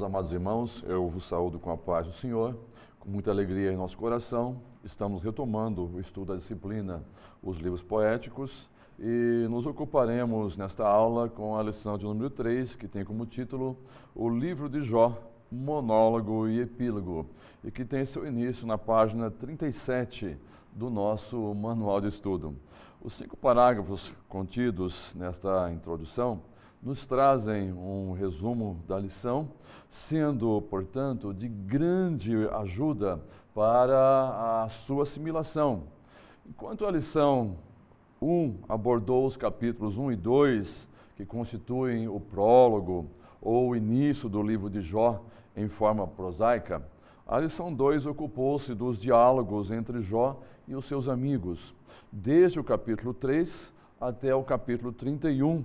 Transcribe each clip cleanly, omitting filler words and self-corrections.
amados irmãos, eu vos saúdo com a paz do Senhor, com muita alegria em nosso coração. Estamos retomando o estudo da disciplina, os livros poéticos, e nos ocuparemos nesta aula com a lição de número 3, que tem como título O Livro de Jó, Monólogo e Epílogo, e que tem seu início na página 37 do nosso manual de estudo. Os 5 parágrafos contidos nesta introdução nos trazem um resumo da lição, sendo, portanto, de grande ajuda para a sua assimilação. Enquanto a lição 1 abordou os capítulos 1 e 2, que constituem o prólogo ou o início do livro de Jó em forma prosaica, a lição 2 ocupou-se dos diálogos entre Jó e os seus amigos, desde o capítulo 3 até o capítulo 31.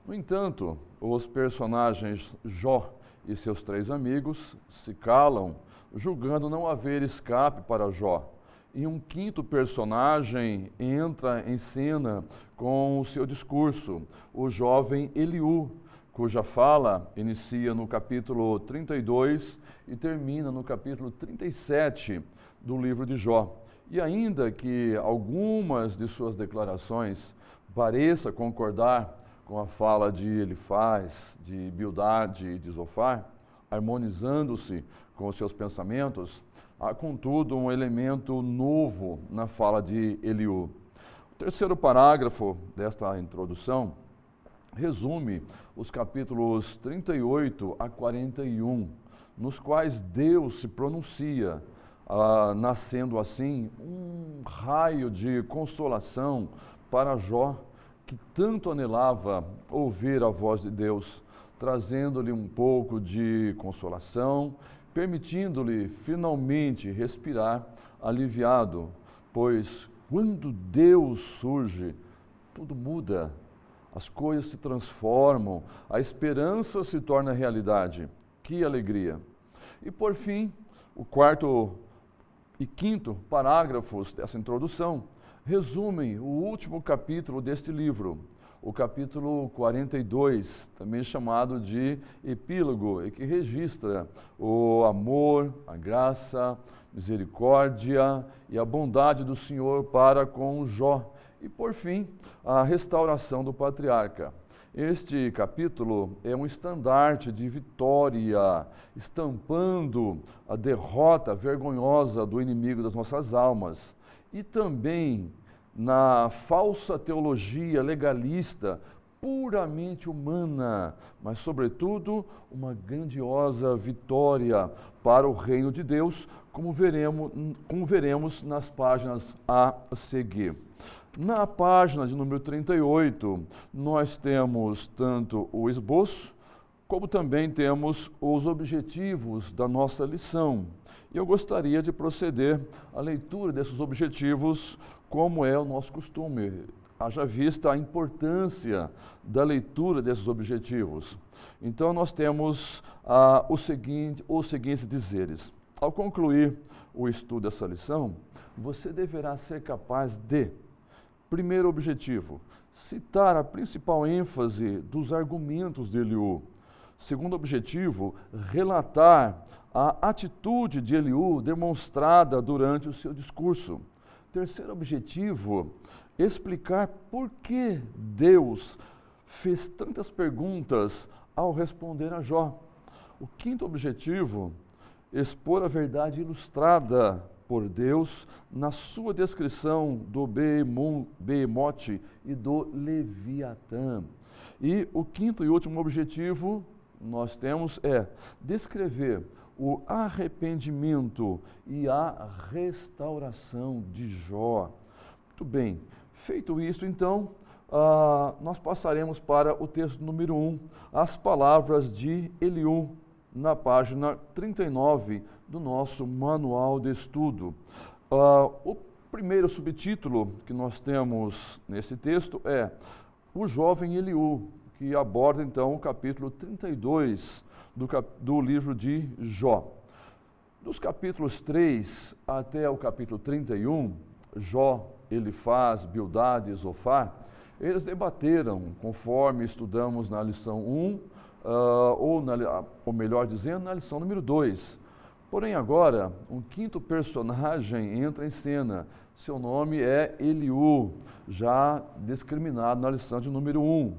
No entanto, os personagens Jó e seus 3 amigos se calam, julgando não haver escape para Jó. E um 5º personagem entra em cena com o seu discurso, o jovem Eliú, cuja fala inicia no capítulo 32 e termina no capítulo 37 do livro de Jó. E ainda que algumas de suas declarações pareçam concordar com a fala de Elifaz, de Bildade e de Zofar, harmonizando-se com os seus pensamentos, há, contudo, um elemento novo na fala de Eliú. O 3º parágrafo desta introdução resume os capítulos 38 a 41, nos quais Deus se pronuncia, nascendo assim um raio de consolação para Jó, que tanto anelava ouvir a voz de Deus, trazendo-lhe um pouco de consolação, permitindo-lhe finalmente respirar aliviado, pois quando Deus surge, tudo muda, as coisas se transformam, a esperança se torna realidade. Que alegria! E por fim, o 4º e 5º parágrafos dessa introdução resumem o último capítulo deste livro, o capítulo 42, também chamado de Epílogo, e que registra o amor, a graça, misericórdia e a bondade do Senhor para com Jó. E, por fim, a restauração do patriarca. Este capítulo é um estandarte de vitória, estampando a derrota vergonhosa do inimigo das nossas almas. E também na falsa teologia legalista, puramente humana, mas, sobretudo, uma grandiosa vitória para o reino de Deus, como veremos nas páginas a seguir. Na página de número 38, nós temos tanto o esboço, como também temos os objetivos da nossa lição. E eu gostaria de proceder à leitura desses objetivos, como é o nosso costume, haja vista a importância da leitura desses objetivos. Então, nós temos os seguintes dizeres. Ao concluir o estudo dessa lição, você deverá ser capaz de: primeiro objetivo, citar a principal ênfase dos argumentos de Eliú. Segundo objetivo, relatar a atitude de Eliú demonstrada durante o seu discurso. Terceiro objetivo, explicar por que Deus fez tantas perguntas ao responder a Jó. O 5º objetivo, expor a verdade ilustrada por Deus na sua descrição do Behemote e do Leviatã. E o 5º e último objetivo nós temos descrever o arrependimento e a restauração de Jó. Muito bem, feito isso, então, nós passaremos para o texto número 1, as palavras de Eliú, na página 39 do nosso manual de estudo. O primeiro subtítulo que nós temos nesse texto é O Jovem Eliú, que aborda então o capítulo 32 do livro de Jó. Dos capítulos 3 até o capítulo 31, Jó, Elifaz, Bildade e Zofar Eles debateram, conforme estudamos na lição 1, ou melhor dizendo, na lição número 2. Porém, agora, um quinto personagem entra em cena. Seu nome é Eliú, já discriminado na lição de número 1.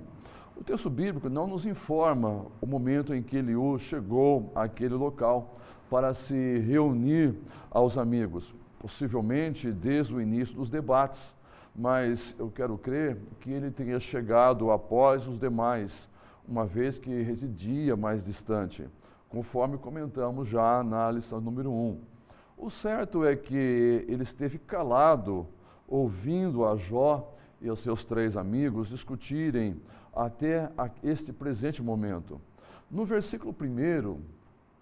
O texto bíblico não nos informa o momento em que Eliú chegou àquele local para se reunir aos amigos, possivelmente desde o início dos debates, mas eu quero crer que ele tenha chegado após os demais, uma vez que residia mais distante, conforme comentamos já na lição número 1. O certo é que ele esteve calado, ouvindo a Jó e os seus 3 amigos discutirem até este presente momento. No versículo 1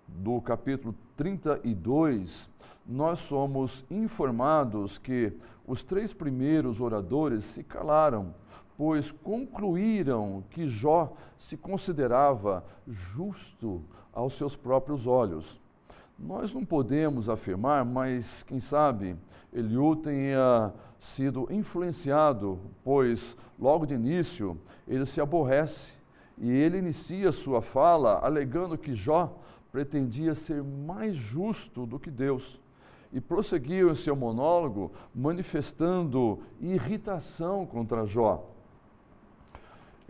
do capítulo 32, nós somos informados que os 3 primeiros oradores se calaram, pois concluíram que Jó se considerava justo aos seus próprios olhos. Nós não podemos afirmar, mas quem sabe Eliú tenha sido influenciado, pois logo de início ele se aborrece e ele inicia sua fala alegando que Jó pretendia ser mais justo do que Deus e prosseguiu em seu monólogo manifestando irritação contra Jó.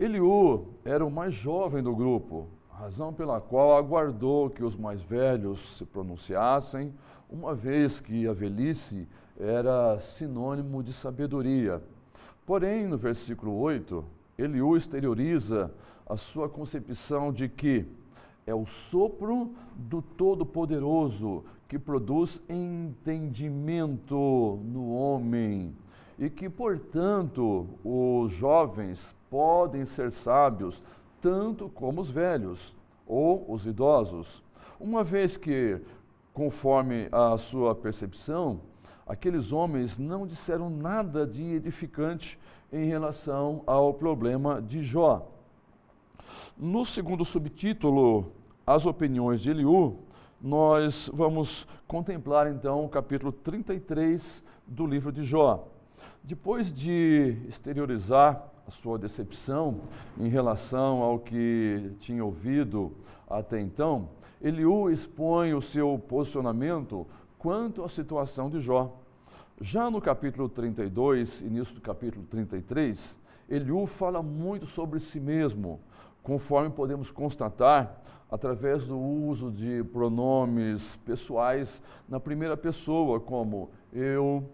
Eliú era o mais jovem do grupo, razão pela qual aguardou que os mais velhos se pronunciassem, uma vez que a velhice era sinônimo de sabedoria. Porém, no versículo 8, Eliú exterioriza a sua concepção de que é o sopro do Todo-Poderoso que produz entendimento no homem e que, portanto, os jovens podem ser sábios tanto como os velhos ou os idosos, uma vez que, conforme a sua percepção, aqueles homens não disseram nada de edificante em relação ao problema de Jó. No segundo subtítulo, As Opiniões de Eliú, nós vamos contemplar então o capítulo 33 do livro de Jó. Depois de exteriorizar a sua decepção em relação ao que tinha ouvido até então, Eliú expõe o seu posicionamento quanto à situação de Jó. Já no capítulo 32, início do capítulo 33, Eliú fala muito sobre si mesmo, conforme podemos constatar através do uso de pronomes pessoais na primeira pessoa, como eu,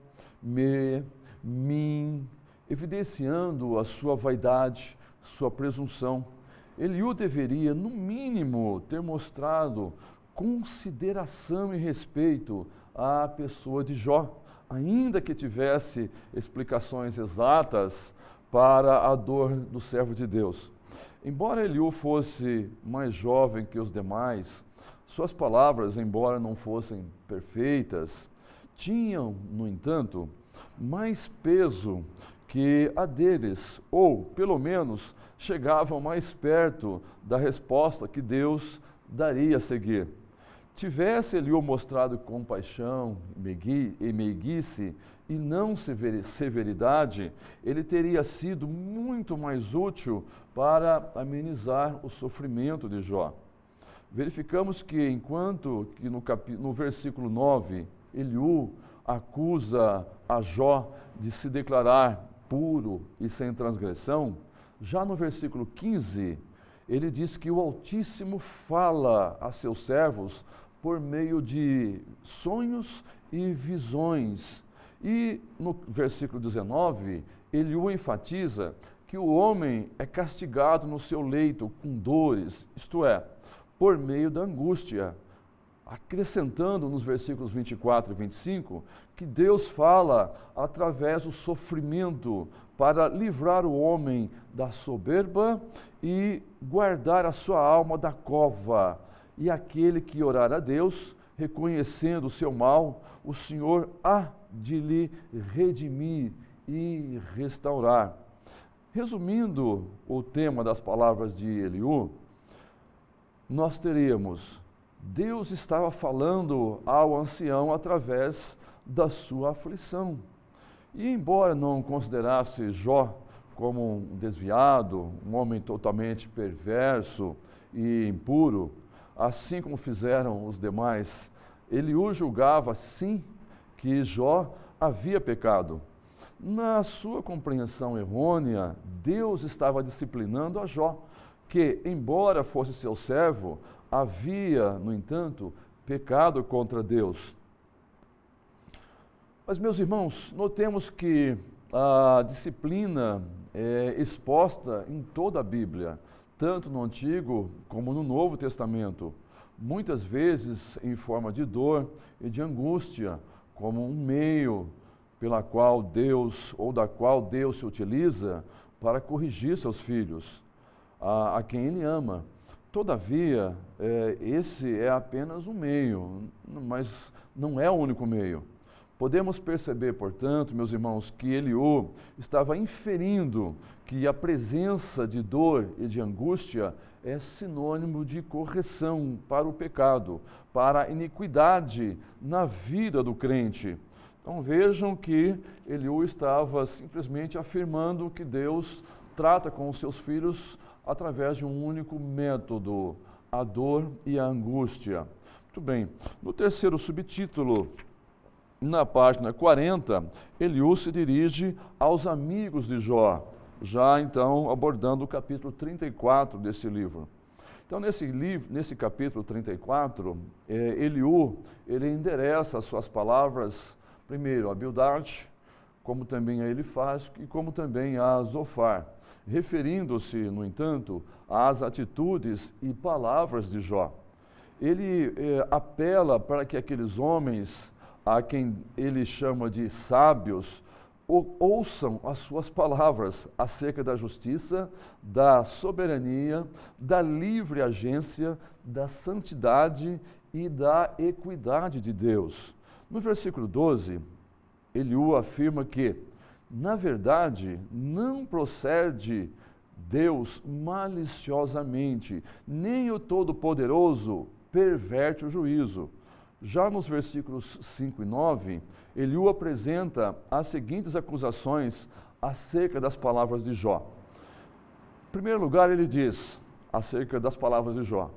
me, mim, evidenciando a sua vaidade, sua presunção. Eliú deveria, no mínimo, ter mostrado consideração e respeito à pessoa de Jó, ainda que tivesse explicações exatas para a dor do servo de Deus. Embora Eliú fosse mais jovem que os demais, suas palavras, embora não fossem perfeitas, tinham, no entanto, mais peso que a deles, ou, pelo menos, chegavam mais perto da resposta que Deus daria a seguir. Tivesse Eliú mostrado compaixão e meiguice e não severidade, ele teria sido muito mais útil para amenizar o sofrimento de Jó. Verificamos que enquanto que no versículo 9, Eliú acusa a Jó de se declarar puro e sem transgressão, já no versículo 15, ele diz que o Altíssimo fala a seus servos por meio de sonhos e visões. E no versículo 19, Eliú enfatiza que o homem é castigado no seu leito com dores, isto é, por meio da angústia, acrescentando nos versículos 24 e 25 que Deus fala através do sofrimento para livrar o homem da soberba e guardar a sua alma da cova. E aquele que orar a Deus, reconhecendo o seu mal, o Senhor há de lhe redimir e restaurar. Resumindo o tema das palavras de Eliú, nós teríamos: Deus estava falando ao ancião através da sua aflição. E embora não considerasse Jó como um desviado, um homem totalmente perverso e impuro, assim como fizeram os demais. Eliú julgava, sim, que Jó havia pecado. Na sua compreensão errônea, Deus estava disciplinando a Jó, que, embora fosse seu servo, havia, no entanto, pecado contra Deus. Mas, meus irmãos, notemos que a disciplina é exposta em toda a Bíblia, tanto no Antigo como no Novo Testamento, muitas vezes em forma de dor e de angústia, como um meio pela qual Deus, ou da qual Deus se utiliza para corrigir seus filhos, a quem Ele ama. Todavia, esse é apenas um meio, mas não é o único meio. Podemos perceber, portanto, meus irmãos, que Eliú estava inferindo que a presença de dor e de angústia é sinônimo de correção para o pecado, para a iniquidade na vida do crente. Então vejam que Eliú estava simplesmente afirmando que Deus trata com os seus filhos através de um único método, a dor e a angústia. Muito bem, no terceiro subtítulo, na página 40, Eliú se dirige aos amigos de Jó, já então abordando o capítulo 34 desse livro. Então, nesse capítulo 34, Eliú, ele endereça as suas palavras, primeiro a Bildade, como também a Elifaz e como também a Zofar, referindo-se, no entanto, às atitudes e palavras de Jó. Ele apela para que aqueles homens, a quem ele chama de sábios, ouçam as suas palavras acerca da justiça, da soberania, da livre agência, da santidade e da equidade de Deus. No versículo 12, Eliú afirma que, na verdade, não procede Deus maliciosamente, nem o Todo-Poderoso perverte o juízo. Já nos versículos 5 e 9, Eliú apresenta as seguintes acusações acerca das palavras de Jó. Em primeiro lugar, ele diz, acerca das palavras de Jó: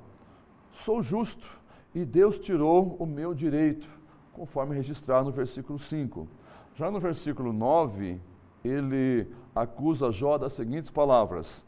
sou justo e Deus tirou o meu direito, conforme registrado no versículo 5. Já no versículo 9, ele acusa Jó das seguintes palavras: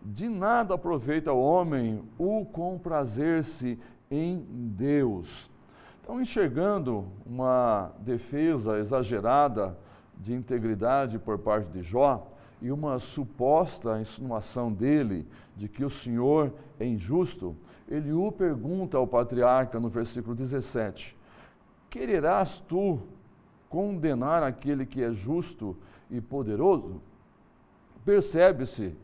de nada aproveita o homem o comprazer-se em Deus. Então, enxergando uma defesa exagerada de integridade por parte de Jó e uma suposta insinuação dele de que o Senhor é injusto, Eliú pergunta ao patriarca no versículo 17: quererás tu condenar aquele que é justo e poderoso? Percebe-se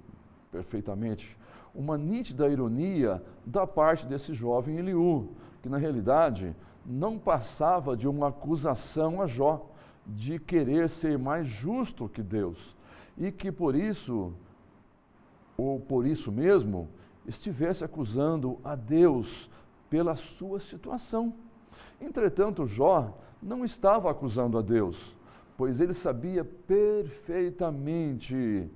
perfeitamente uma nítida ironia da parte desse jovem Eliú, que na realidade não passava de uma acusação a Jó de querer ser mais justo que Deus e que por isso, ou por isso mesmo, estivesse acusando a Deus pela sua situação. Entretanto, Jó não estava acusando a Deus, pois ele sabia perfeitamente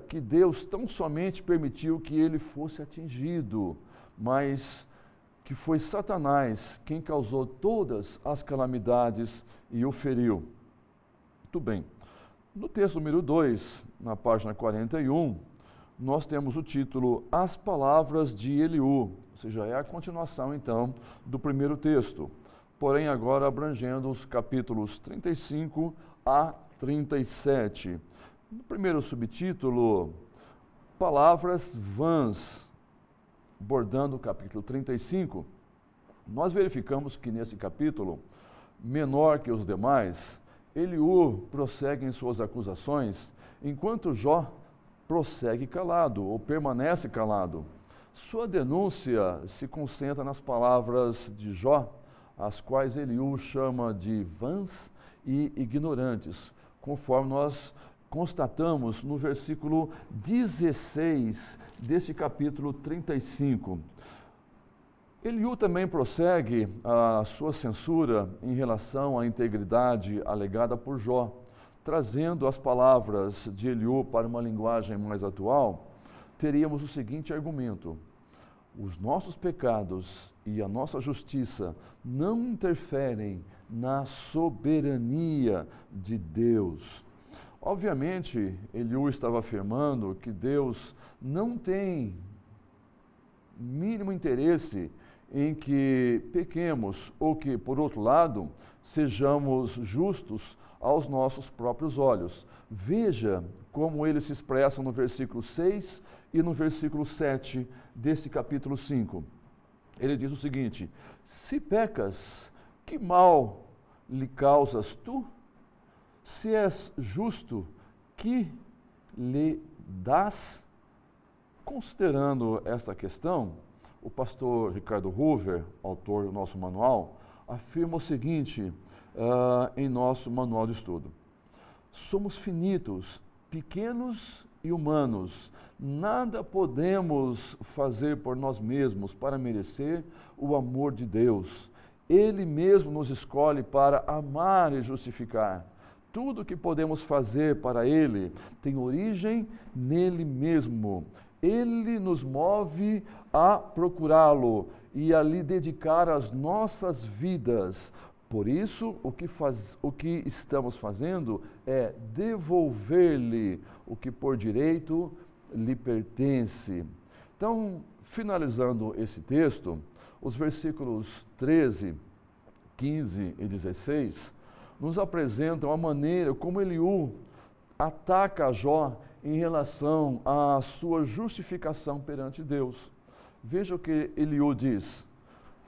que Deus tão somente permitiu que ele fosse atingido, mas que foi Satanás quem causou todas as calamidades e o feriu. Muito bem. No texto número 2, na página 41, nós temos o título As Palavras de Eliú, ou seja, é a continuação, então, do primeiro texto, porém agora abrangendo os capítulos 35 a 37. No primeiro subtítulo, Palavras Vãs, abordando o capítulo 35, nós verificamos que nesse capítulo, menor que os demais, Eliú prossegue em suas acusações, enquanto Jó prossegue calado, ou permanece calado. Sua denúncia se concentra nas palavras de Jó, as quais Eliú chama de vãs e ignorantes, conforme nós constatamos no versículo 16 deste capítulo 35. Eliú também prossegue a sua censura em relação à integridade alegada por Jó, trazendo as palavras de Eliú para uma linguagem mais atual, teríamos o seguinte argumento: os nossos pecados e a nossa justiça não interferem na soberania de Deus. Obviamente, Eliú estava afirmando que Deus não tem mínimo interesse em que pequemos ou que, por outro lado, sejamos justos aos nossos próprios olhos. Veja como ele se expressa no versículo 6 e no versículo 7 desse capítulo 5. Ele diz o seguinte: se pecas, que mal lhe causas tu? Se és justo, que lhe dás? Considerando esta questão, o pastor Ricardo Hoover, autor do nosso manual, afirma o seguinte em nosso manual de estudo: somos finitos, pequenos e humanos. Nada podemos fazer por nós mesmos para merecer o amor de Deus. Ele mesmo nos escolhe para amar e justificar. Tudo o que podemos fazer para Ele tem origem nele mesmo. Ele nos move a procurá-lo e a lhe dedicar as nossas vidas. Por isso, o que estamos fazendo é devolver-lhe o que por direito lhe pertence. Então, finalizando esse texto, os versículos 13, 15 e 16 nos apresentam a maneira como Eliú ataca Jó em relação à sua justificação perante Deus. Veja o que Eliú diz: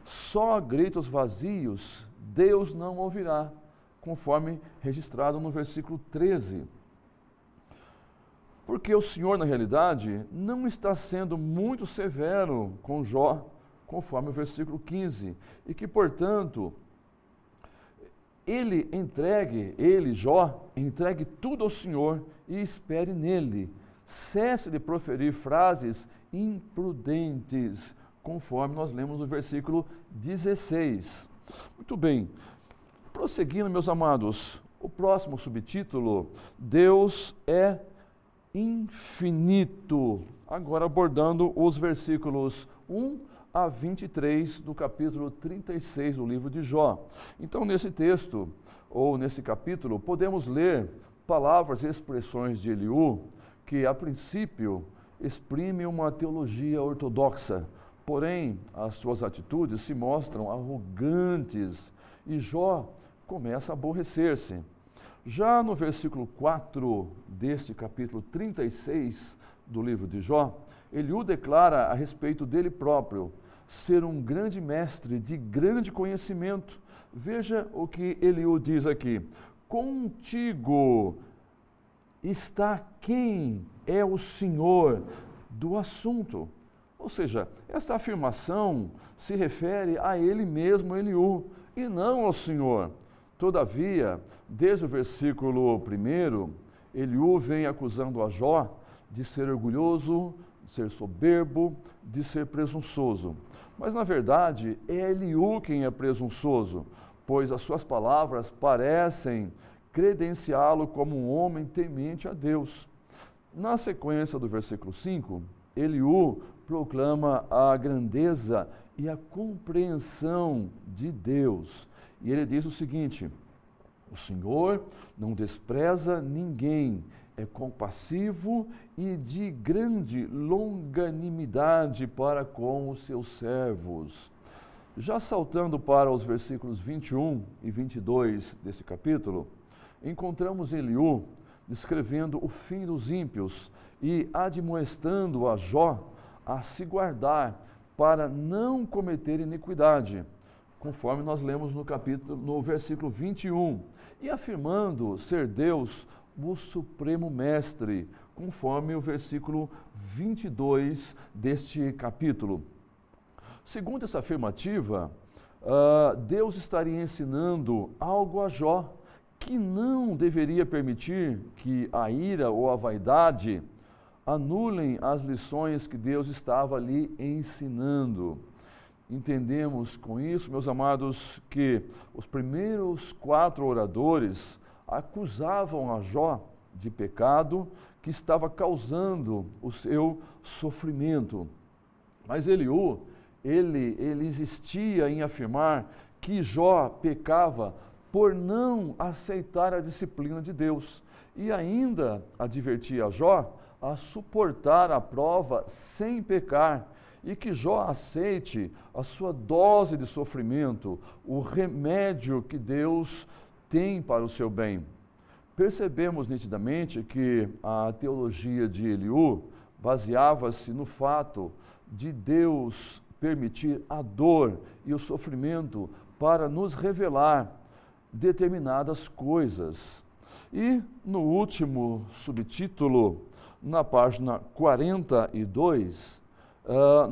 só gritos vazios Deus não ouvirá, conforme registrado no versículo 13. Porque o Senhor, na realidade, não está sendo muito severo com Jó, conforme o versículo 15, e que, portanto, Jó, entregue tudo ao Senhor e espere nele. Cesse de proferir frases imprudentes, conforme nós lemos no versículo 16. Muito bem, prosseguindo, meus amados, o próximo subtítulo: Deus é infinito. Agora abordando os versículos 1 a 23 do capítulo 36 do livro de Jó. Então, nesse texto, ou nesse capítulo, podemos ler palavras e expressões de Eliú que, a princípio, exprimem uma teologia ortodoxa, porém, as suas atitudes se mostram arrogantes e Jó começa a aborrecer-se. Já no versículo 4 deste capítulo 36 do livro de Jó, Eliú declara a respeito dele próprio ser um grande mestre de grande conhecimento. Veja o que Eliú diz aqui: contigo está quem é o Senhor do assunto. Ou seja, esta afirmação se refere a ele mesmo, Eliú, e não ao Senhor. Todavia, desde o versículo 1, Eliú vem acusando a Jó de ser orgulhoso, de ser soberbo, de ser presunçoso. Mas, na verdade, é Eliú quem é presunçoso, pois as suas palavras parecem credenciá-lo como um homem temente a Deus. Na sequência do versículo 5, Eliú proclama a grandeza e a compreensão de Deus. E ele diz o seguinte: o Senhor não despreza ninguém, é compassivo e de grande longanimidade para com os seus servos. Já saltando para os versículos 21 e 22 desse capítulo, encontramos Eliú descrevendo o fim dos ímpios e admoestando a Jó a se guardar para não cometer iniquidade, conforme nós lemos no versículo 21, e afirmando ser Deus o supremo mestre, conforme o versículo 22 deste capítulo. Segundo essa afirmativa, Deus estaria ensinando algo a Jó, que não deveria permitir que a ira ou a vaidade anulem as lições que Deus estava ali ensinando. Entendemos com isso, meus amados, que os primeiros 4 oradores acusavam a Jó de pecado que estava causando o seu sofrimento. Mas Eliú, ele insistia em afirmar que Jó pecava por não aceitar a disciplina de Deus e ainda advertia Jó a suportar a prova sem pecar e que Jó aceite a sua dose de sofrimento, o remédio que Deus tem para o seu bem. Percebemos nitidamente que a teologia de Eliú baseava-se no fato de Deus permitir a dor e o sofrimento para nos revelar determinadas coisas. E no último subtítulo, na página 42,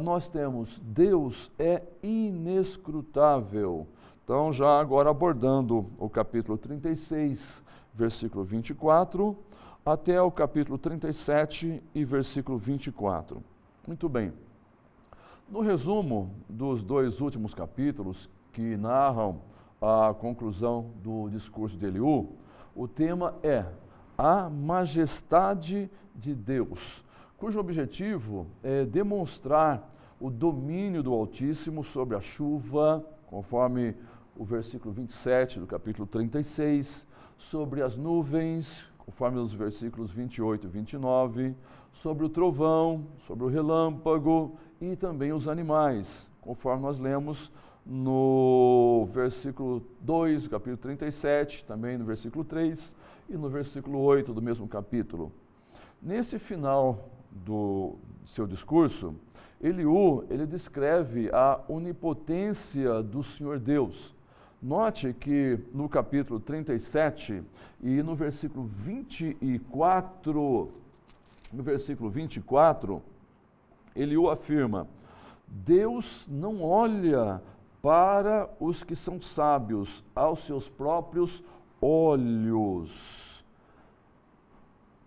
nós temos Deus é inescrutável. Então, já agora abordando o capítulo 36, versículo 24, até o capítulo 37 e versículo 24. Muito bem. No resumo dos dois últimos capítulos, que narram a conclusão do discurso de Eliú, o tema é a majestade de Deus, cujo objetivo é demonstrar o domínio do Altíssimo sobre a chuva, conforme o versículo 27 do capítulo 36, sobre as nuvens, conforme os versículos 28 e 29, sobre o trovão, sobre o relâmpago e também os animais, conforme nós lemos no versículo 2 do capítulo 37, também no versículo 3 e no versículo 8 do mesmo capítulo. Nesse final do seu discurso, Eliú, ele descreve a onipotência do Senhor Deus. Note que no capítulo 37 e no versículo 24, Eliú afirma: Deus não olha para os que são sábios aos seus próprios olhos.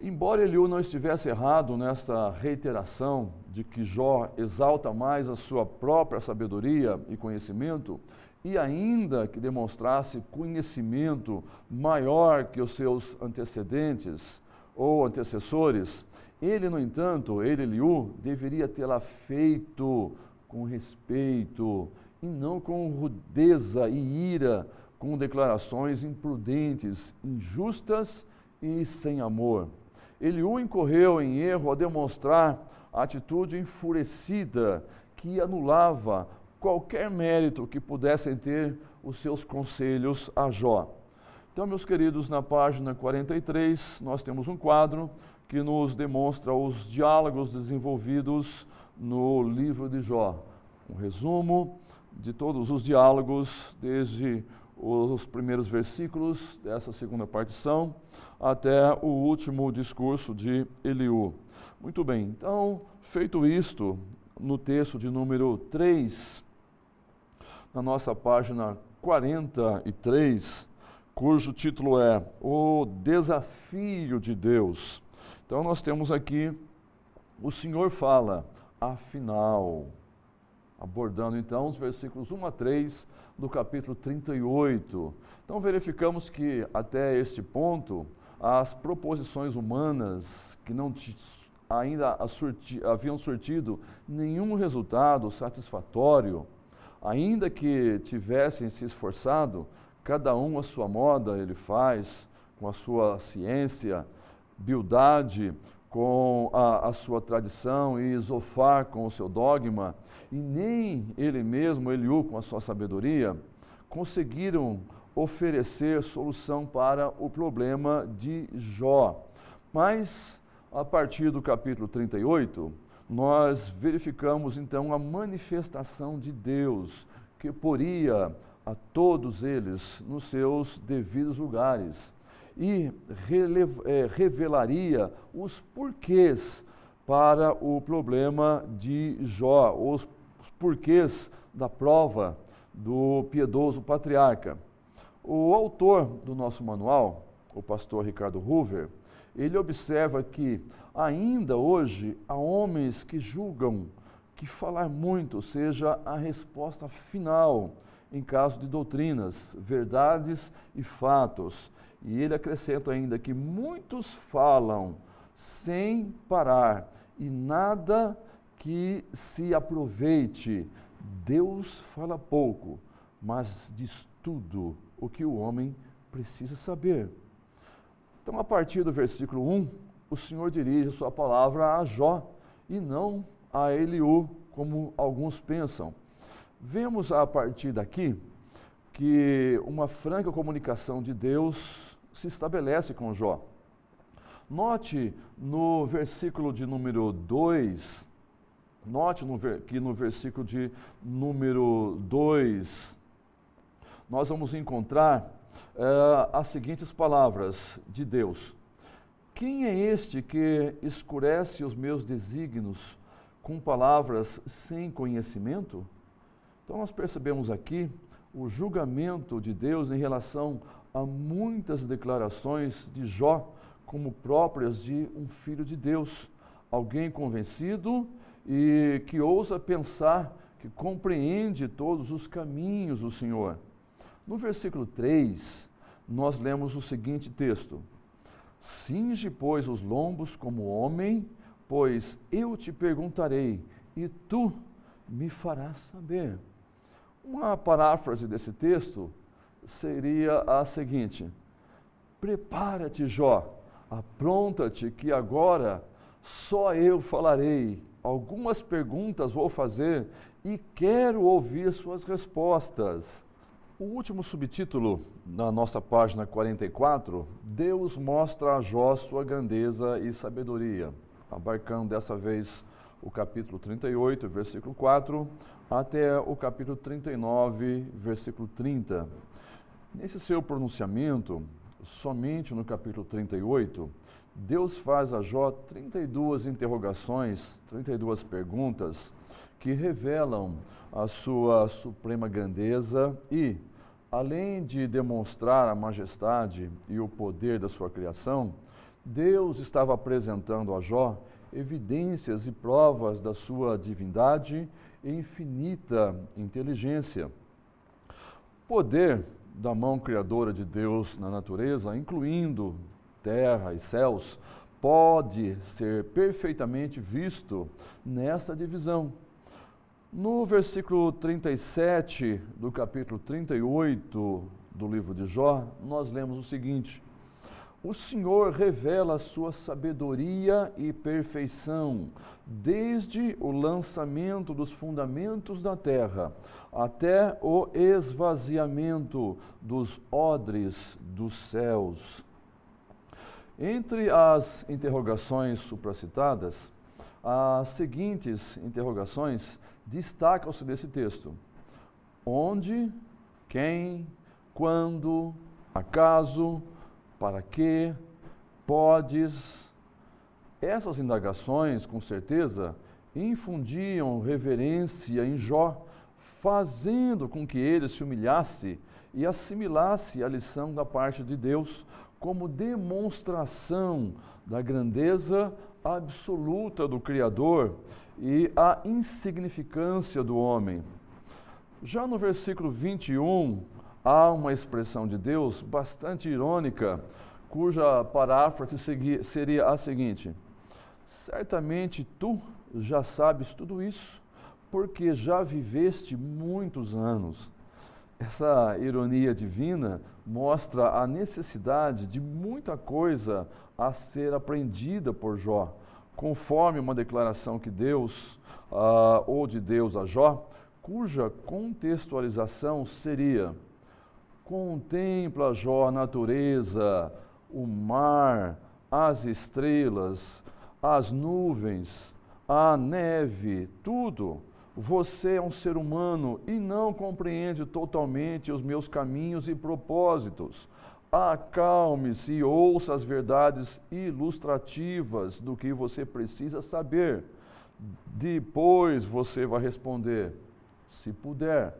Embora Eliú não estivesse errado nesta reiteração de que Jó exalta mais a sua própria sabedoria e conhecimento, e ainda que demonstrasse conhecimento maior que os seus antecedentes ou antecessores, ele, no entanto, Eliú, deveria tê-la feito com respeito e não com rudeza e ira, com declarações imprudentes, injustas e sem amor. Eliú incorreu em erro ao demonstrar a atitude enfurecida que anulava qualquer mérito que pudessem ter os seus conselhos a Jó. Então, meus queridos, na página 43, nós temos um quadro que nos demonstra os diálogos desenvolvidos no livro de Jó. Um resumo de todos os diálogos, desde os primeiros versículos dessa segunda partição até o último discurso de Eliú. Muito bem, então, feito isto, no texto de número 3, na nossa página 43, cujo título é O Desafio de Deus. Então, nós temos aqui, o Senhor fala, afinal, abordando então os versículos 1 a 3 do capítulo 38. Então, verificamos que até este ponto, as proposições humanas que não ainda haviam surtido nenhum resultado satisfatório, ainda que tivessem se esforçado, cada um à sua moda ele faz, com a sua ciência, Bildade com a sua tradição e Zofar com o seu dogma, e nem ele mesmo, Eliú, com a sua sabedoria, conseguiram oferecer solução para o problema de Jó. Mas, a partir do capítulo 38, nós verificamos então a manifestação de Deus, que poria a todos eles nos seus devidos lugares e revelaria os porquês para o problema de Jó, os porquês da prova do piedoso patriarca. O autor do nosso manual, o pastor Ricardo Hoover, ele observa que ainda hoje há homens que julgam que falar muito seja a resposta final em caso de doutrinas, verdades e fatos. E ele acrescenta ainda que muitos falam sem parar e nada que se aproveite. Deus fala pouco, mas diz tudo o que o homem precisa saber. Então, a partir do versículo 1, o Senhor dirige a sua palavra a Jó e não a Eliú, como alguns pensam. Vemos a partir daqui que uma franca comunicação de Deus se estabelece com Jó. Note no versículo de número 2, que no versículo de número 2, nós vamos encontrar as seguintes palavras de Deus: quem é este que escurece os meus desígnios com palavras sem conhecimento? Então nós percebemos aqui o julgamento de Deus em relação a muitas declarações de Jó como próprias de um filho de Deus, alguém convencido e que ousa pensar que compreende todos os caminhos do Senhor. No versículo 3, nós lemos o seguinte texto: cinge, pois, os lombos como homem, pois eu te perguntarei, e tu me farás saber. Uma paráfrase desse texto seria a seguinte: prepara-te, Jó, apronta-te, que agora só eu falarei. Algumas perguntas vou fazer e quero ouvir suas respostas. O último subtítulo na nossa página 44, Deus mostra a Jó sua grandeza e sabedoria, abarcando dessa vez o capítulo 38, versículo 4, até o capítulo 39, versículo 30. Nesse seu pronunciamento, somente no capítulo 38, Deus faz a Jó 32 interrogações, 32 perguntas, que revelam a sua suprema grandeza e, além de demonstrar a majestade e o poder da sua criação, Deus estava apresentando a Jó evidências e provas da sua divindade e infinita inteligência. O poder da mão criadora de Deus na natureza, incluindo terra e céus, pode ser perfeitamente visto nessa divisão. No versículo 37 do capítulo 38 do livro de Jó, nós lemos o seguinte: o Senhor revela a sua sabedoria e perfeição, desde o lançamento dos fundamentos da terra, até o esvaziamento dos odres dos céus. Entre as interrogações supracitadas, as seguintes interrogações destacam-se desse texto: onde, quem, quando, acaso, para quê, podes. Essas indagações, com certeza, infundiam reverência em Jó, fazendo com que ele se humilhasse e assimilasse a lição da parte de Deus como demonstração da grandeza absoluta do Criador e a insignificância do homem. Já no versículo 21, há uma expressão de Deus bastante irônica, cuja paráfrase seria a seguinte: certamente tu já sabes tudo isso, porque já viveste muitos anos. Essa ironia divina mostra a necessidade de muita coisa a ser aprendida por Jó, conforme uma declaração que Deus, ou de Deus a Jó, cuja contextualização seria: contempla, Jó, a natureza, o mar, as estrelas, as nuvens, a neve, tudo. Você é um ser humano e não compreende totalmente os meus caminhos e propósitos. Acalme-se e ouça as verdades ilustrativas do que você precisa saber. Depois você vai responder, se puder.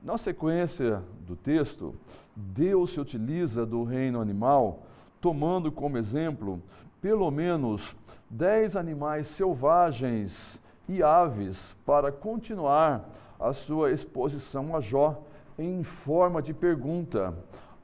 Na sequência do texto, Deus se utiliza do reino animal, tomando como exemplo pelo menos 10 animais selvagens e aves para continuar a sua exposição a Jó em forma de pergunta,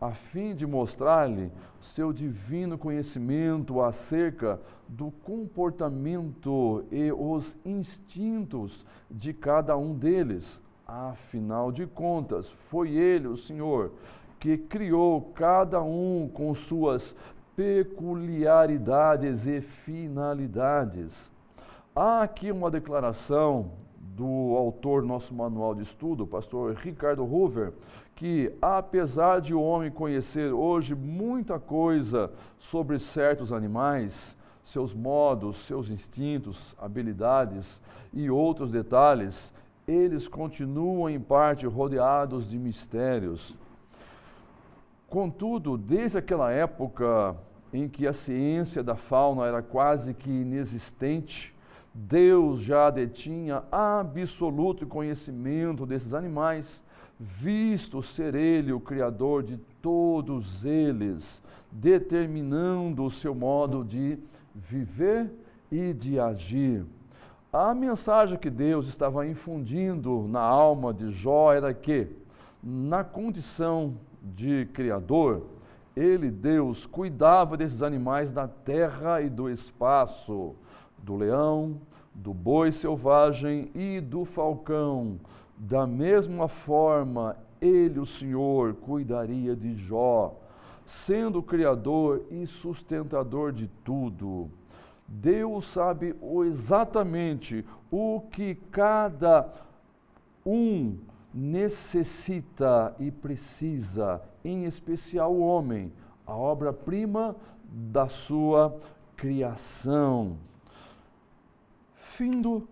a fim de mostrar-lhe seu divino conhecimento acerca do comportamento e os instintos de cada um deles. Afinal de contas, foi ele, o Senhor, que criou cada um com suas peculiaridades e finalidades. Há aqui uma declaração do autor do nosso manual de estudo, o pastor Ricardo Hoover, que apesar de o homem conhecer hoje muita coisa sobre certos animais, seus modos, seus instintos, habilidades e outros detalhes, eles continuam em parte rodeados de mistérios. Contudo, desde aquela época em que a ciência da fauna era quase que inexistente, Deus já detinha absoluto conhecimento desses animais, visto ser Ele o Criador de todos eles, determinando o seu modo de viver e de agir. A mensagem que Deus estava infundindo na alma de Jó era que, na condição de Criador, Ele, Deus, cuidava desses animais da terra e do espaço, do leão, do boi selvagem e do falcão. Da mesma forma, Ele, o Senhor, cuidaria de Jó, sendo o Criador e sustentador de tudo. Deus sabe exatamente o que cada um necessita e precisa, em especial o homem, a obra-prima da sua criação. Findo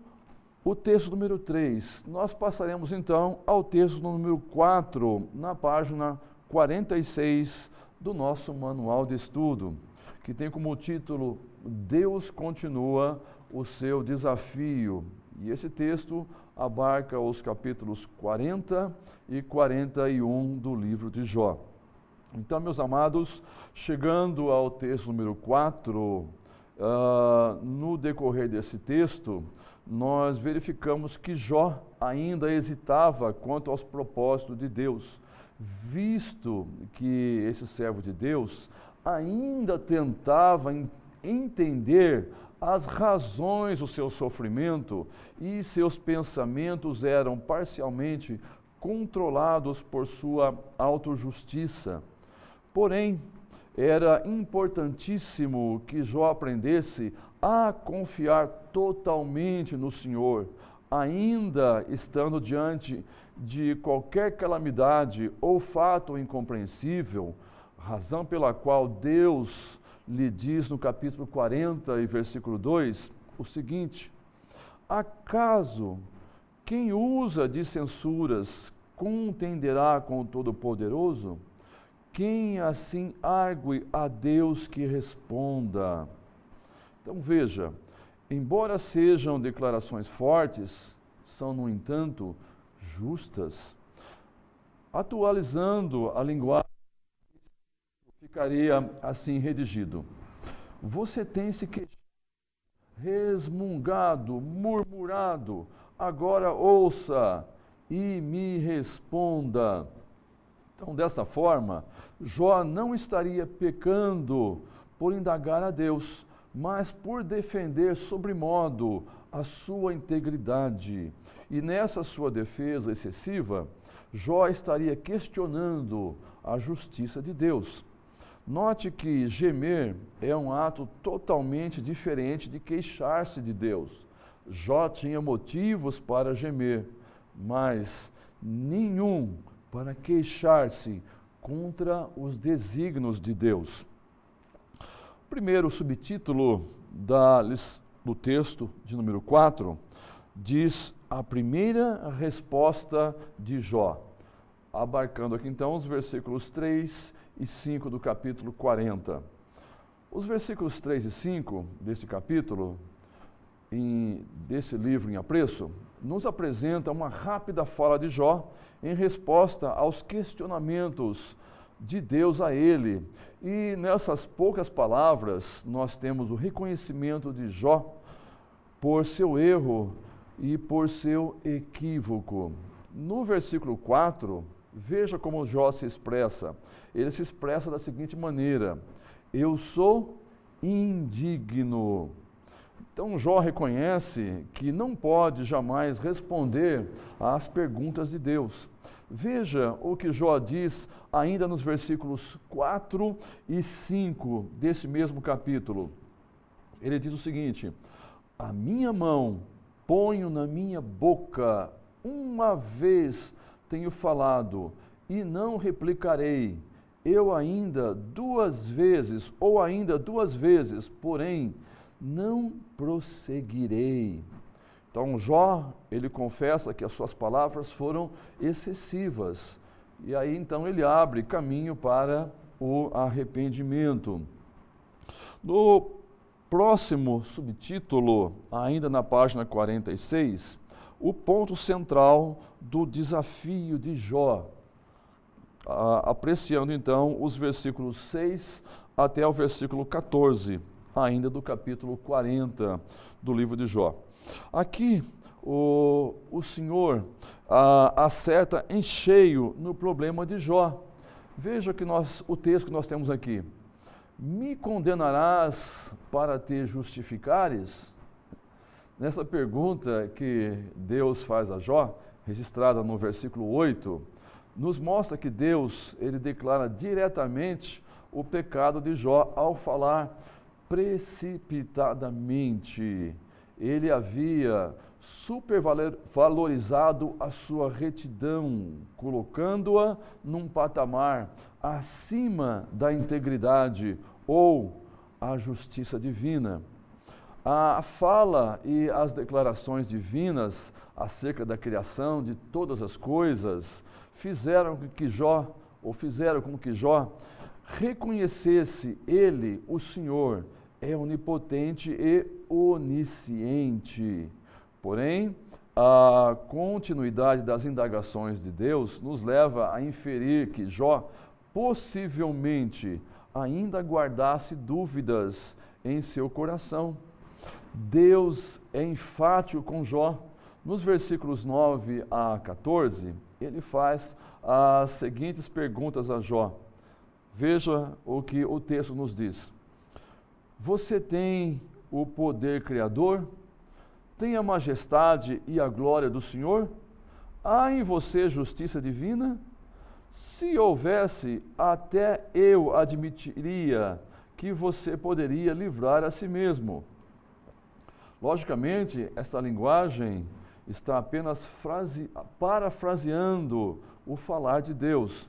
o texto número 3, nós passaremos então ao texto número 4, na página 46 do nosso manual de estudo, que tem como título Deus continua o seu desafio. E esse texto abarca os capítulos 40 e 41 do livro de Jó. Então, meus amados, chegando ao texto número 4, no decorrer desse texto, nós verificamos que Jó ainda hesitava quanto aos propósitos de Deus, visto que esse servo de Deus ainda tentava entender as razões do seu sofrimento e seus pensamentos eram parcialmente controlados por sua autojustiça. Porém, era importantíssimo que Jó aprendesse a confiar totalmente no Senhor, ainda estando diante de qualquer calamidade ou fato incompreensível, razão pela qual Deus lhe diz no capítulo 40 e versículo 2 o seguinte: acaso quem usa de censuras contenderá com o Todo-Poderoso? Quem assim argue a Deus que responda? Então veja, embora sejam declarações fortes, são, no entanto, justas. Atualizando a linguagem, ficaria assim redigido: você tem se queixado, resmungado, murmurado, agora ouça e me responda. Então, dessa forma, Jó não estaria pecando por indagar a Deus, mas por defender sobremodo a sua integridade. E nessa sua defesa excessiva, Jó estaria questionando a justiça de Deus. Note que gemer é um ato totalmente diferente de queixar-se de Deus. Jó tinha motivos para gemer, mas nenhum para queixar-se contra os desígnios de Deus. O primeiro subtítulo do texto de número 4 diz a primeira resposta de Jó, abarcando aqui então os versículos 3 e 5 do capítulo 40. Os versículos 3 e 5 deste capítulo, desse livro em apreço, nos apresenta uma rápida fala de Jó em resposta aos questionamentos de Deus a ele. E nessas poucas palavras, nós temos o reconhecimento de Jó por seu erro e por seu equívoco. No versículo 4, veja como Jó se expressa. Ele se expressa da seguinte maneira: eu sou indigno. Então Jó reconhece que não pode jamais responder às perguntas de Deus. Veja o que Jó diz ainda nos versículos 4 e 5 desse mesmo capítulo. Ele diz o seguinte: a minha mão ponho na minha boca, uma vez tenho falado, e não replicarei. Eu ainda duas vezes, porém, não prosseguirei. Então Jó, ele confessa que as suas palavras foram excessivas. E aí então ele abre caminho para o arrependimento. No próximo subtítulo, ainda na página 46, o ponto central do desafio de Jó, apreciando então os versículos 6 até o versículo 14, ainda do capítulo 40 do livro de Jó. Aqui o Senhor acerta em cheio no problema de Jó. Veja que o texto que nós temos aqui. Me condenarás para te justificares? Nessa pergunta que Deus faz a Jó, registrada no versículo 8, nos mostra que Deus, ele declara diretamente o pecado de Jó ao falar precipitadamente. Ele havia supervalorizado a sua retidão, colocando-a num patamar acima da integridade ou a justiça divina. A fala e as declarações divinas acerca da criação de todas as coisas fizeram com que Jó reconhecesse ele, o Senhor, é onipotente e onisciente. Porém, a continuidade das indagações de Deus nos leva a inferir que Jó possivelmente ainda guardasse dúvidas em seu coração. Deus é enfático com Jó. Nos versículos 9 a 14, ele faz as seguintes perguntas a Jó. Veja o que o texto nos diz. Você tem o poder criador? Tem a majestade e a glória do Senhor? Há em você justiça divina? Se houvesse, até eu admitiria que você poderia livrar a si mesmo. Logicamente, essa linguagem está apenas parafraseando o falar de Deus.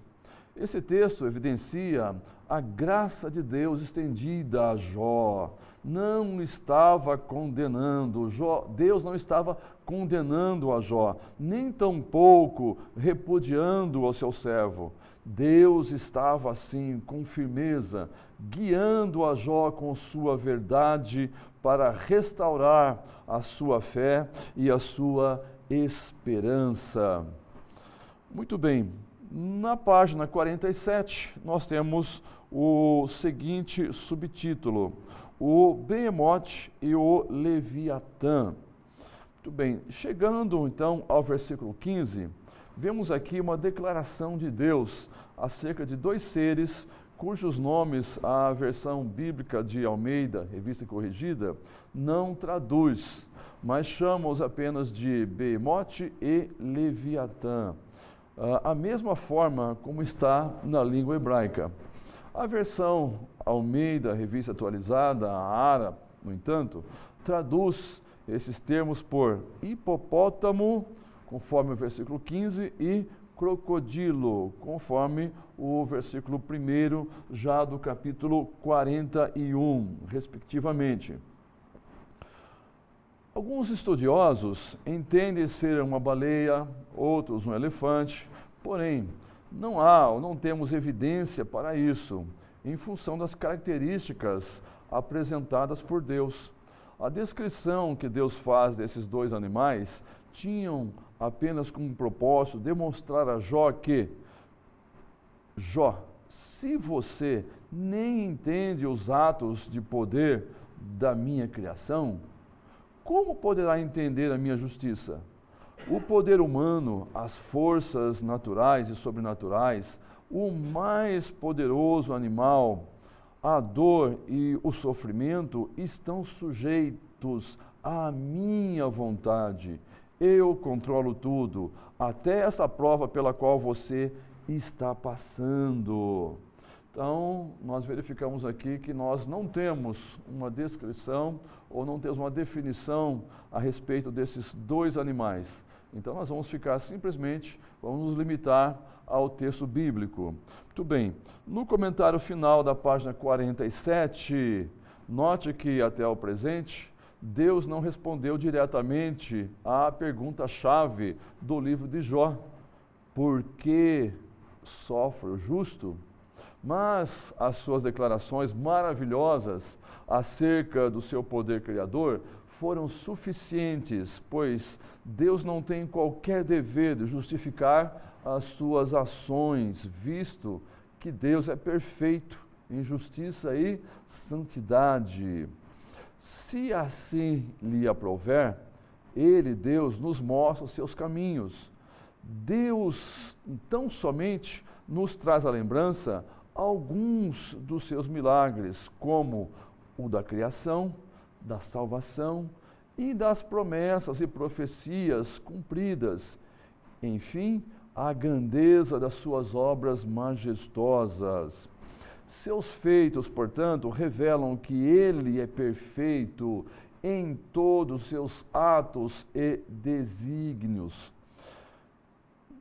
Esse texto evidencia a graça de Deus estendida a Jó. Não estava condenando Jó, Deus não estava condenando a Jó, nem tampouco repudiando ao seu servo. Deus estava assim, com firmeza, guiando a Jó com sua verdade para restaurar a sua fé e a sua esperança. Muito bem, na página 47, nós temos o seguinte subtítulo: o Behemoth e o Leviatã. Muito bem, chegando então ao versículo 15, vemos aqui uma declaração de Deus acerca de dois seres cujos nomes a versão bíblica de Almeida, Revista e Corrigida, não traduz, mas chama-os apenas de Behemoth e Leviatã. A mesma forma como está na língua hebraica. A versão Almeida, Revista Atualizada, a ARA, no entanto, traduz esses termos por hipopótamo, conforme o versículo 15, e crocodilo, conforme o versículo 1 já do capítulo 41, respectivamente. Alguns estudiosos entendem ser uma baleia, outros um elefante, porém, não temos evidência para isso, em função das características apresentadas por Deus. A descrição que Deus faz desses dois animais tinham apenas como propósito demonstrar a Jó que, Jó, se você nem entende os atos de poder da minha criação, como poderá entender a minha justiça? O poder humano, as forças naturais e sobrenaturais, o mais poderoso animal, a dor e o sofrimento estão sujeitos à minha vontade. Eu controlo tudo, até essa prova pela qual você está passando. Então, nós verificamos aqui que nós não temos uma descrição ou não temos uma definição a respeito desses dois animais. Então, nós vamos ficar simplesmente, vamos nos limitar ao texto bíblico. Muito bem, no comentário final da página 47, note que até o presente, Deus não respondeu diretamente à pergunta-chave do livro de Jó: por que sofre o justo? Mas as suas declarações maravilhosas acerca do seu poder criador foram suficientes, pois Deus não tem qualquer dever de justificar as suas ações, visto que Deus é perfeito em justiça e santidade. Se assim lhe aprouver, Ele, Deus, nos mostra os seus caminhos. Deus, então, somente nos traz à lembrança alguns dos seus milagres, como o da criação, da salvação e das promessas e profecias cumpridas. Enfim, a grandeza das suas obras majestosas. Seus feitos, portanto, revelam que Ele é perfeito em todos os seus atos e desígnios.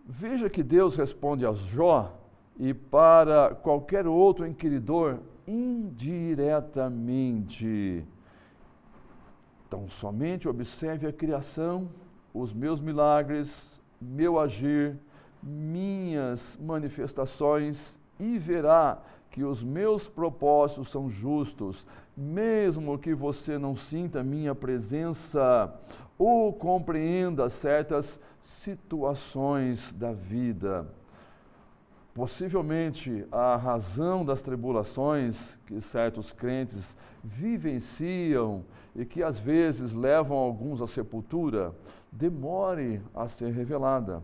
Veja que Deus responde a Jó e para qualquer outro inquiridor indiretamente. Então, somente observe a criação, os meus milagres, meu agir, minhas manifestações e verá que os meus propósitos são justos, mesmo que você não sinta minha presença ou compreenda certas situações da vida. Possivelmente a razão das tribulações que certos crentes vivenciam e que às vezes levam alguns à sepultura, demore a ser revelada.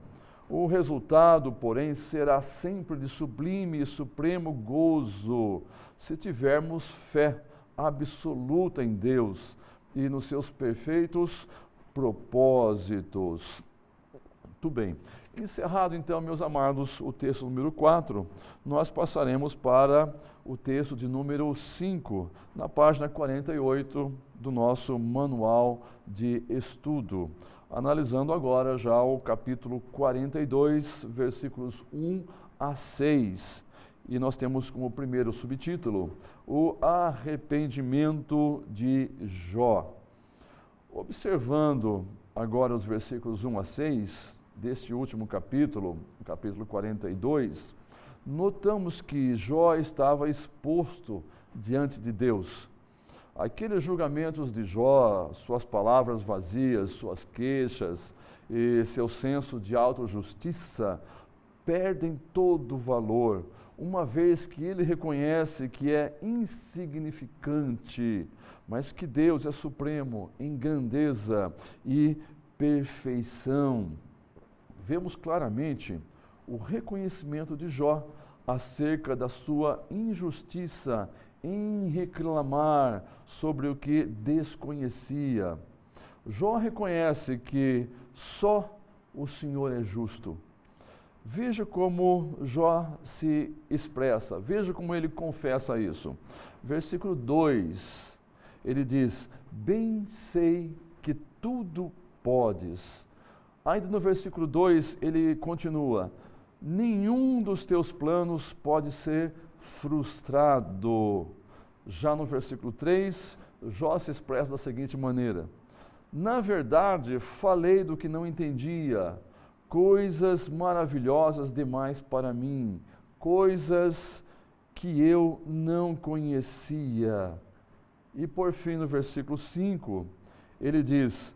O resultado, porém, será sempre de sublime e supremo gozo, se tivermos fé absoluta em Deus e nos seus perfeitos propósitos. Muito bem. Encerrado, então, meus amados, o texto número 4, nós passaremos para o texto de número 5, na página 48 do nosso manual de estudo. Analisando agora já o capítulo 42, versículos 1 a 6. E nós temos como primeiro subtítulo o arrependimento de Jó. Observando agora os versículos 1 a 6 deste último capítulo, o capítulo 42, notamos que Jó estava exposto diante de Deus. Aqueles julgamentos de Jó, suas palavras vazias, suas queixas e seu senso de autojustiça perdem todo o valor, uma vez que ele reconhece que é insignificante, mas que Deus é supremo em grandeza e perfeição. Vemos claramente o reconhecimento de Jó acerca da sua injustiça em reclamar sobre o que desconhecia. Jó reconhece que só o Senhor é justo. Veja como Jó se expressa, veja como ele confessa isso. Versículo 2, ele diz: bem sei que tudo podes. Ainda no versículo 2, ele continua: nenhum dos teus planos pode ser frustrado. Já no versículo 3, Jó se expressa da seguinte maneira: na verdade, falei do que não entendia, coisas maravilhosas demais para mim, coisas que eu não conhecia. E por fim, no versículo 5, ele diz: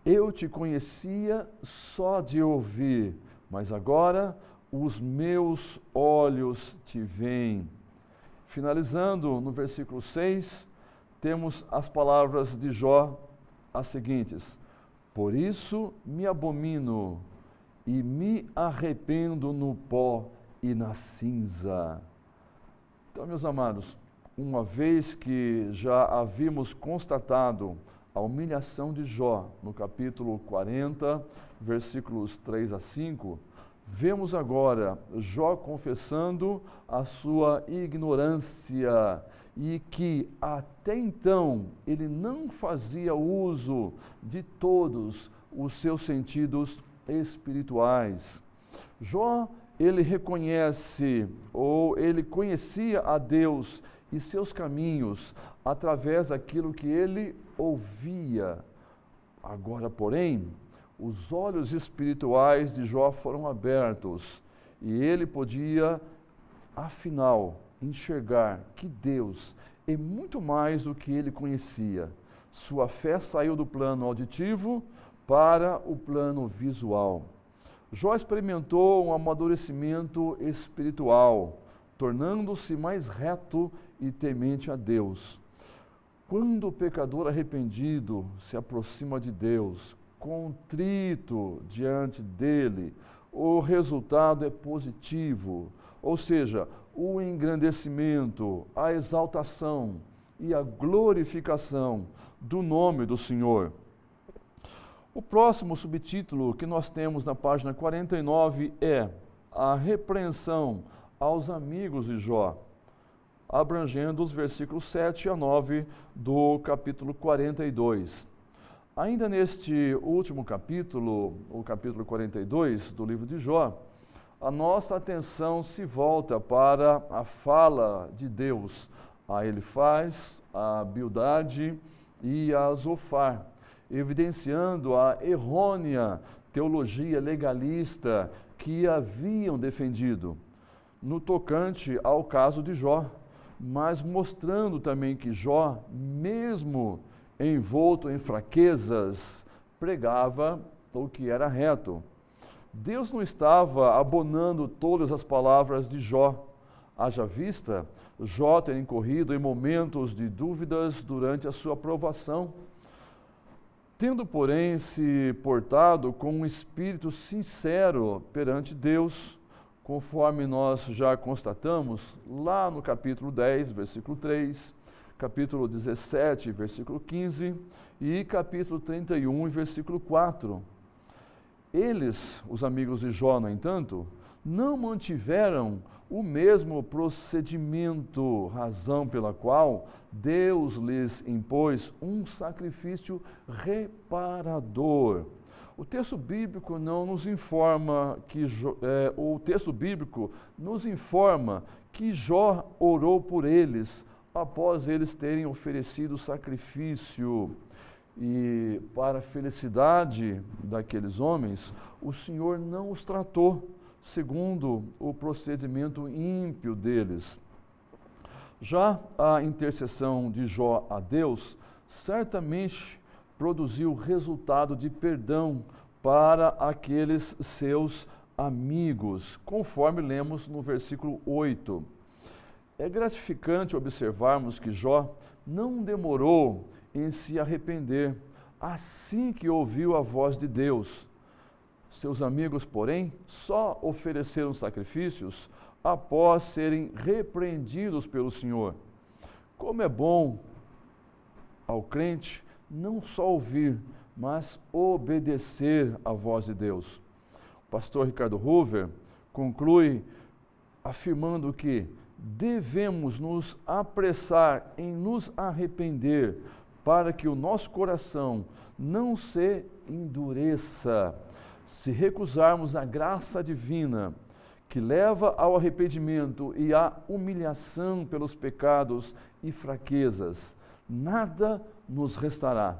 eu te conhecia só de ouvir, mas agora os meus olhos te veem. Finalizando no versículo 6, temos as palavras de Jó as seguintes: por isso me abomino e me arrependo no pó e na cinza. Então, meus amados, uma vez que já havíamos constatado a humilhação de Jó no capítulo 40, versículos 3 a 5, vemos agora Jó confessando a sua ignorância e que até então ele não fazia uso de todos os seus sentidos espirituais. Jó, ele reconhece ou ele conhecia a Deus e seus caminhos através daquilo que ele ouvia. Agora, porém, os olhos espirituais de Jó foram abertos e ele podia, afinal, enxergar que Deus é muito mais do que ele conhecia. Sua fé saiu do plano auditivo para o plano visual. Jó experimentou um amadurecimento espiritual, tornando-se mais reto e temente a Deus. Quando o pecador arrependido se aproxima de Deus, contrito diante dele, o resultado é positivo, ou seja, o engrandecimento, a exaltação e a glorificação do nome do Senhor. O próximo subtítulo que nós temos na página 49 é a repreensão aos amigos de Jó, abrangendo os versículos 7 a 9 do capítulo 42. Ainda neste último capítulo, o capítulo 42 do livro de Jó, a nossa atenção se volta para a fala de Deus a Elifaz, a Bildade e a Zofar, evidenciando a errônea teologia legalista que haviam defendido no tocante ao caso de Jó, mas mostrando também que Jó, mesmo envolto em fraquezas, pregava o que era reto. Deus não estava abonando todas as palavras de Jó, haja vista Jó ter incorrido em momentos de dúvidas durante a sua provação. Tendo, porém, se portado com um espírito sincero perante Deus, conforme nós já constatamos lá no capítulo 10, versículo 3, capítulo 17, versículo 15 e capítulo 31, versículo 4. Eles, os amigos de Jó, no entanto, não mantiveram o mesmo procedimento, razão pela qual Deus lhes impôs um sacrifício reparador. O texto bíblico não nos informa que o texto bíblico nos informa que Jó orou por eles após eles terem oferecido sacrifício. E para a felicidade daqueles homens, o Senhor não os tratou segundo o procedimento ímpio deles. Já a intercessão de Jó a Deus certamente produziu resultado de perdão para aqueles seus amigos, conforme lemos no versículo 8. É gratificante observarmos que Jó não demorou em se arrepender assim que ouviu a voz de Deus. Seus amigos, porém, só ofereceram sacrifícios após serem repreendidos pelo Senhor. Como é bom ao crente não só ouvir, mas obedecer à voz de Deus. O pastor Ricardo Hoover conclui afirmando que devemos nos apressar em nos arrepender para que o nosso coração não se endureça. Se recusarmos a graça divina que leva ao arrependimento e à humilhação pelos pecados e fraquezas, nada nos restará.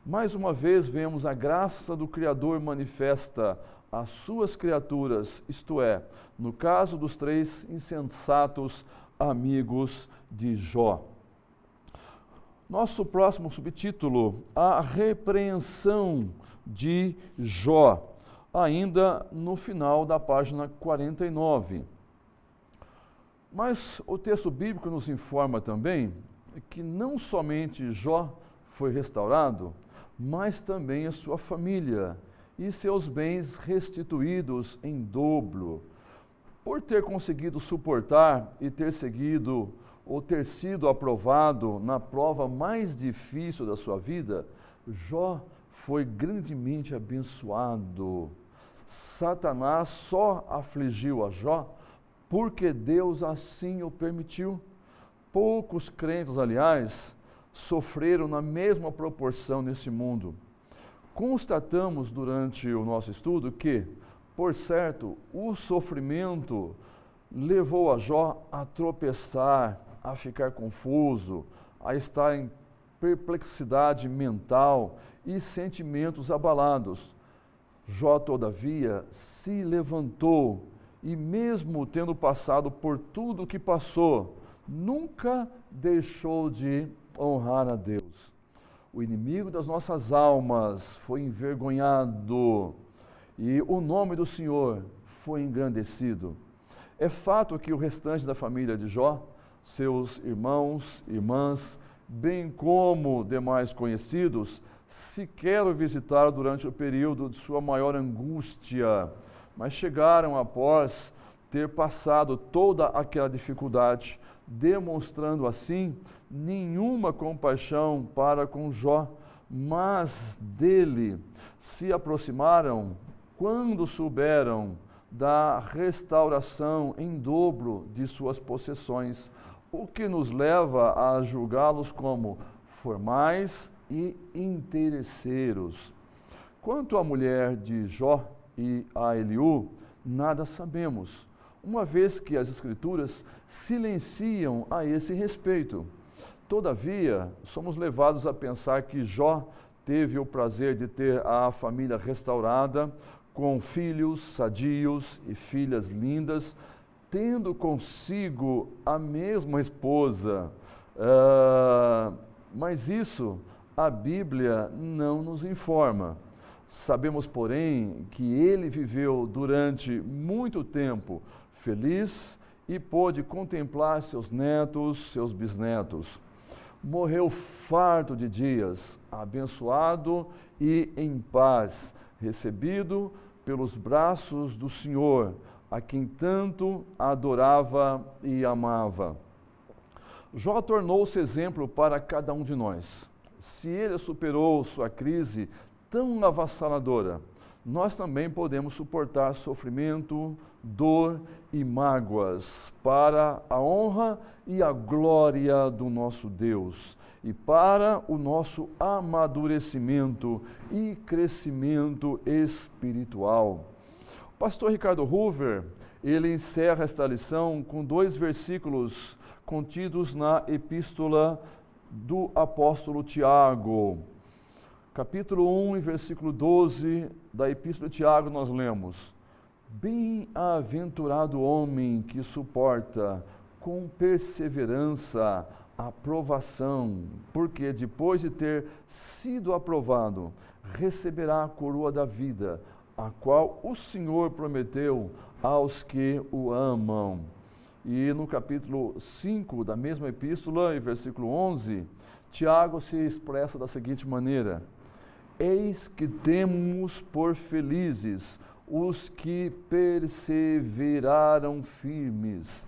Mais uma vez vemos a graça do Criador manifesta às suas criaturas, isto é, no caso dos 3 insensatos amigos de Jó. Nosso próximo subtítulo, a repreensão de Jó, ainda no final da página 49. Mas o texto bíblico nos informa também que não somente Jó foi restaurado, mas também a sua família e seus bens restituídos em dobro. Por ter conseguido suportar e ter seguido ou ter sido aprovado na prova mais difícil da sua vida, Jó foi grandemente abençoado. Satanás só afligiu a Jó porque Deus assim o permitiu. Poucos crentes, aliás, sofreram na mesma proporção nesse mundo. Constatamos durante o nosso estudo que, por certo, o sofrimento levou a Jó a tropeçar, a ficar confuso, a estar em perplexidade mental e sentimentos abalados. Jó, todavia, se levantou e, mesmo tendo passado por tudo o que passou, nunca deixou de honrar a Deus. O inimigo das nossas almas foi envergonhado e o nome do Senhor foi engrandecido. É fato que o restante da família de Jó, seus irmãos, irmãs, bem como demais conhecidos, sequer o visitaram durante o período de sua maior angústia, mas chegaram após ter passado toda aquela dificuldade, demonstrando assim nenhuma compaixão para com Jó, mas dele se aproximaram quando souberam da restauração em dobro de suas possessões, o que nos leva a julgá-los como formais e interesseiros. Quanto à mulher de Jó e a Eliú, nada sabemos, uma vez que as Escrituras silenciam a esse respeito. Todavia, somos levados a pensar que Jó teve o prazer de ter a família restaurada, com filhos sadios e filhas lindas, tendo consigo a mesma esposa. Mas isso a Bíblia não nos informa. Sabemos, porém, que ele viveu durante muito tempo feliz e pôde contemplar seus netos, seus bisnetos. Morreu farto de dias, abençoado e em paz, recebido pelos braços do Senhor, a quem tanto adorava e amava. Jó tornou-se exemplo para cada um de nós. Se ele superou sua crise tão avassaladora, nós também podemos suportar sofrimento, dor e mágoas para a honra e a glória do nosso Deus e para o nosso amadurecimento e crescimento espiritual. O pastor Ricardo Hoover, ele encerra esta lição com 2 versículos contidos na epístola do apóstolo Tiago. Capítulo 1 e versículo 12 da epístola de Tiago nós lemos: Bem-aventurado o homem que suporta com perseverança a provação, porque depois de ter sido aprovado, receberá a coroa da vida, a qual o Senhor prometeu aos que o amam. E no capítulo 5 da mesma epístola, em versículo 11, Tiago se expressa da seguinte maneira: Eis que temos por felizes os que perseveraram firmes.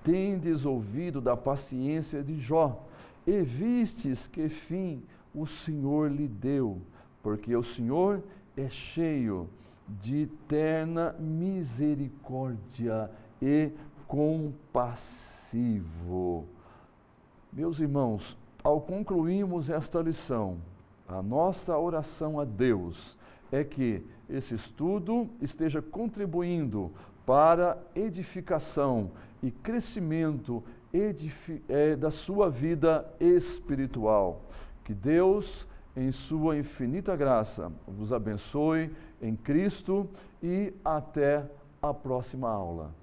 Tendes ouvido da paciência de Jó, e vistes que fim o Senhor lhe deu, porque o Senhor é cheio de terna misericórdia e compassivo. Meus irmãos, ao concluirmos esta lição, a nossa oração a Deus é que esse estudo esteja contribuindo para edificação e crescimento da sua vida espiritual. Que Deus, em sua infinita graça, vos abençoe em Cristo e até a próxima aula.